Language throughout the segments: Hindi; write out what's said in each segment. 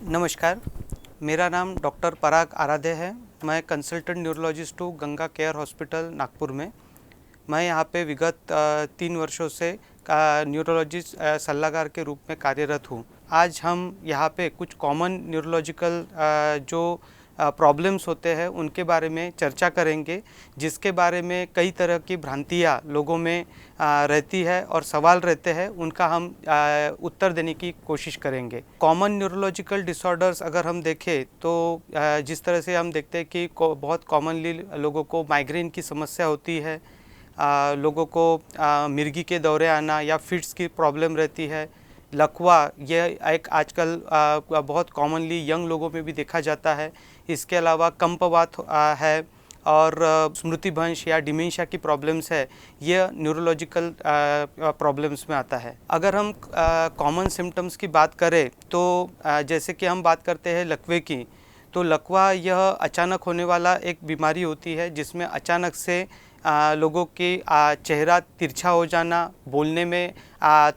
नमस्कार, मेरा नाम डॉक्टर पराग आराध्य है। मैं कंसल्टेंट न्यूरोलॉजिस्ट हूँ गंगा केयर हॉस्पिटल नागपुर में। मैं यहाँ पे विगत 3 वर्षों से न्यूरोलॉजिस्ट सलाहकार के रूप में कार्यरत हूँ। आज हम यहाँ पे कुछ कॉमन न्यूरोलॉजिकल जो प्रॉब्लम्स होते हैं उनके बारे में चर्चा करेंगे, जिसके बारे में कई तरह की भ्रांतियाँ लोगों में रहती है और सवाल रहते हैं, उनका हम उत्तर देने की कोशिश करेंगे। कॉमन न्यूरोलॉजिकल डिसऑर्डर्स अगर हम देखें तो जिस तरह से हम देखते हैं कि बहुत कॉमनली लोगों को माइग्रेन की समस्या होती है, लोगों को मिर्गी के दौरे आना या फिट्स की प्रॉब्लम रहती है। लकवा ये एक आजकल बहुत कॉमनली यंग लोगों में भी देखा जाता है। इसके अलावा कंपवात है और स्मृतिभ्रंश या डिमेंशिया की प्रॉब्लम्स है, ये न्यूरोलॉजिकल प्रॉब्लम्स में आता है। अगर हम कॉमन सिम्टम्स की बात करें तो जैसे कि हम बात करते हैं लकवे की, तो लकवा यह अचानक होने वाला एक बीमारी होती है जिसमें अचानक से लोगों के चेहरा तिरछा हो जाना, बोलने में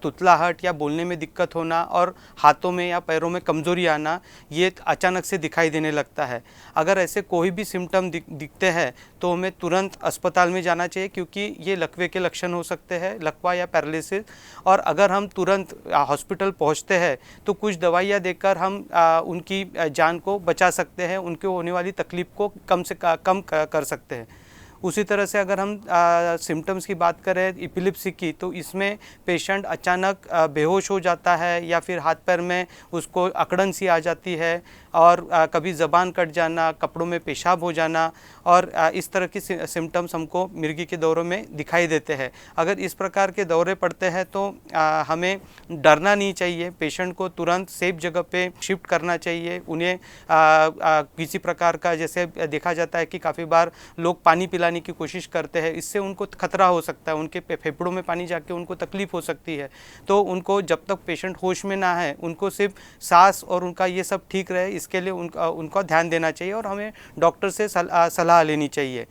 तुतलाहट या बोलने में दिक्कत होना और हाथों में या पैरों में कमज़ोरी आना, ये अचानक से दिखाई देने लगता है। अगर ऐसे कोई भी सिम्टम दिखते हैं तो हमें तुरंत अस्पताल में जाना चाहिए, क्योंकि ये लकवे के लक्षण हो सकते हैं, लकवा या पैरालिसिस। और अगर हम तुरंत हॉस्पिटल पहुंचते हैं तो कुछ दवाइयां देकर हम उनकी जान को बचा सकते हैं, उनके होने वाली तकलीफ़ को कम से कम कर सकते हैं। उसी तरह से अगर हम सिम्टम्स की बात करें एपिलेप्सी की, तो इसमें पेशेंट अचानक बेहोश हो जाता है या फिर हाथ पैर में उसको अकड़न सी आ जाती है और कभी ज़बान कट जाना, कपड़ों में पेशाब हो जाना और इस तरह की सिम्टम्स हमको मिर्गी के दौरों में दिखाई देते हैं। अगर इस प्रकार के दौरे पड़ते हैं तो हमें डरना नहीं चाहिए, पेशेंट को तुरंत सेफ जगह पे शिफ्ट करना चाहिए। उन्हें किसी प्रकार का, जैसे देखा जाता है कि काफ़ी बार लोग पानी पिलाने की कोशिश करते हैं, इससे उनको खतरा हो सकता है, उनके फेफड़ों में पानी जाके उनको तकलीफ हो सकती है। तो उनको, जब तक पेशेंट होश में ना है, उनको सिर्फ सांस और उनका ये सब ठीक रहे, इसके लिए उनका ध्यान देना चाहिए और हमें डॉक्टर से सलाह लेनी चाहिए।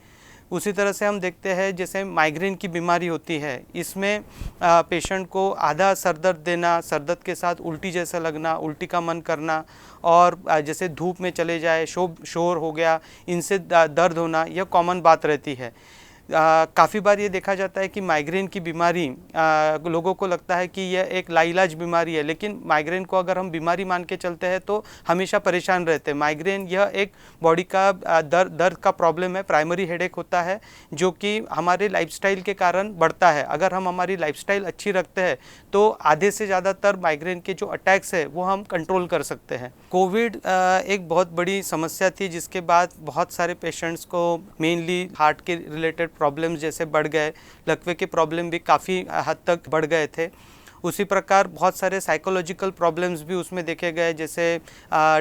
उसी तरह से हम देखते हैं जैसे माइग्रेन की बीमारी होती है, इसमें पेशेंट को आधा सर दर्द देना, सर दर्द के साथ उल्टी जैसा लगना, उल्टी का मन करना और जैसे धूप में चले जाए, शोर हो गया, इनसे दर्द होना, यह कॉमन बात रहती है। काफ़ी बार ये देखा जाता है कि माइग्रेन की बीमारी लोगों को लगता है कि यह एक लाइलाज बीमारी है, लेकिन माइग्रेन को अगर हम बीमारी मान के चलते हैं तो हमेशा परेशान रहते हैं। माइग्रेन यह एक बॉडी का दर्द का प्रॉब्लम है, प्राइमरी हेडेक होता है, जो कि हमारे लाइफस्टाइल के कारण बढ़ता है। अगर हम हमारी लाइफस्टाइल अच्छी रखते हैं तो आधे से ज़्यादातर माइग्रेन के जो अटैक्स है वो हम कंट्रोल कर सकते हैं। कोविड एक बहुत बड़ी समस्या थी, जिसके बाद बहुत सारे पेशेंट्स को मेनली हार्ट के रिलेटेड प्रॉब्लम्स जैसे बढ़ गए, लकवे के प्रॉब्लम भी काफ़ी हद तक बढ़ गए थे। उसी प्रकार बहुत सारे साइकोलॉजिकल प्रॉब्लम्स भी उसमें देखे गए, जैसे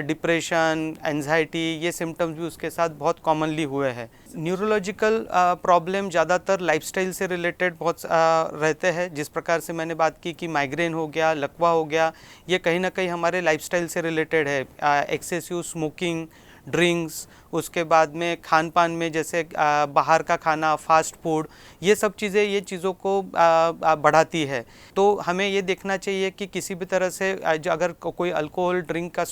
डिप्रेशन, एंजाइटी, ये सिम्टम्स भी उसके साथ बहुत कॉमनली हुए हैं। न्यूरोलॉजिकल प्रॉब्लम ज़्यादातर लाइफस्टाइल से रिलेटेड बहुत रहते हैं। जिस प्रकार से मैंने बात की कि माइग्रेन हो गया, लकवा हो गया, ये कहीं ना कहीं हमारे लाइफस्टाइल से रिलेटेड है। एक्सेसिव स्मोकिंग, ड्रिंक्स, उसके बाद में खान पान में जैसे बाहर का खाना, फास्ट फूड, ये सब चीज़ें ये चीज़ों को बढ़ाती है। तो हमें ये देखना चाहिए कि किसी भी तरह से अगर कोई अल्कोहल ड्रिंक का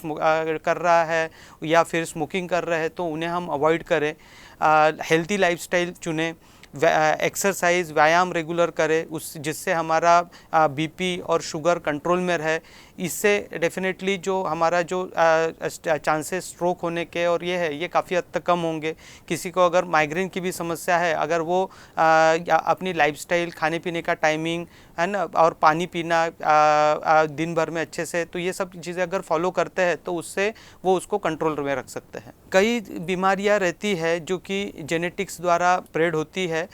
कर रहा है या फिर स्मोकिंग कर रहा है तो उन्हें हम अवॉइड करें। हेल्थी लाइफस्टाइल चुनें, एक्सरसाइज, व्यायाम रेगुलर करें, उस जिससे हमारा बीपी और शुगर कंट्रोल में रहे। इससे डेफिनेटली जो हमारा जो चांसेस स्ट्रोक होने के और ये है, ये काफ़ी हद तक कम होंगे। किसी को अगर माइग्रेन की भी समस्या है, अगर वो अपनी लाइफस्टाइल, खाने पीने का टाइमिंग है ना, और पानी पीना दिन भर में अच्छे से, तो ये सब चीज़ें अगर फॉलो करते हैं तो उससे वो उसको कंट्रोल में रख सकते हैं। कई बीमारियां रहती है जो कि जेनेटिक्स द्वारा स्प्रेड होती है,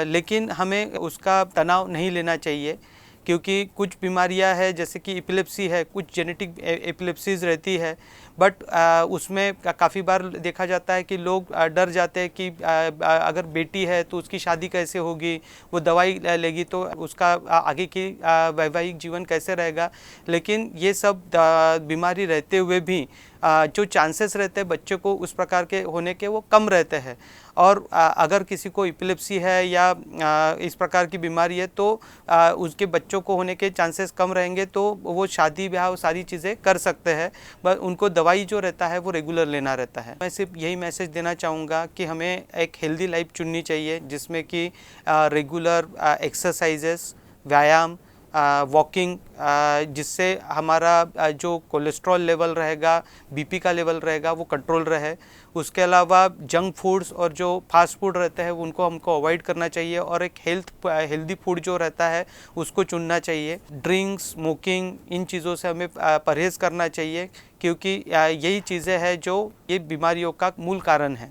लेकिन हमें उसका तनाव नहीं लेना चाहिए, क्योंकि कुछ बीमारियां हैं जैसे कि एपिलेप्सी है, कुछ जेनेटिक एपिलेप्सीज रहती है, बट उसमें काफ़ी बार देखा जाता है कि लोग डर जाते हैं कि अगर बेटी है तो उसकी शादी कैसे होगी, वो दवाई लेगी तो उसका आगे की वैवाहिक जीवन कैसे रहेगा। लेकिन ये सब बीमारी रहते हुए भी जो चांसेस रहते हैं बच्चे को उस प्रकार के होने के वो कम रहते हैं। और अगर किसी को एपिलेप्सी है या इस प्रकार की बीमारी है तो उसके बच्चों को होने के चांसेस कम रहेंगे, तो वो शादी ब्याह सारी चीज़ें कर सकते हैं, बस उनको दवाई जो रहता है वो रेगुलर लेना रहता है। मैं सिर्फ यही मैसेज देना चाहूँगा कि हमें एक हेल्दी लाइफ चुननी चाहिए जिसमें कि रेगुलर एक्सरसाइजेस, व्यायाम, वॉकिंग, जिससे हमारा जो कोलेस्ट्रॉल लेवल रहेगा, बीपी का लेवल रहेगा वो कंट्रोल रहे। उसके अलावा जंक फूड्स और जो फास्ट फूड रहते हैं उनको हमको अवॉइड करना चाहिए और एक हेल्दी फूड जो रहता है उसको चुनना चाहिए। ड्रिंक्स, स्मोकिंग, इन चीज़ों से हमें परहेज़ करना चाहिए, क्योंकि यही चीज़ें हैं जो ये बीमारियों का मूल कारण है।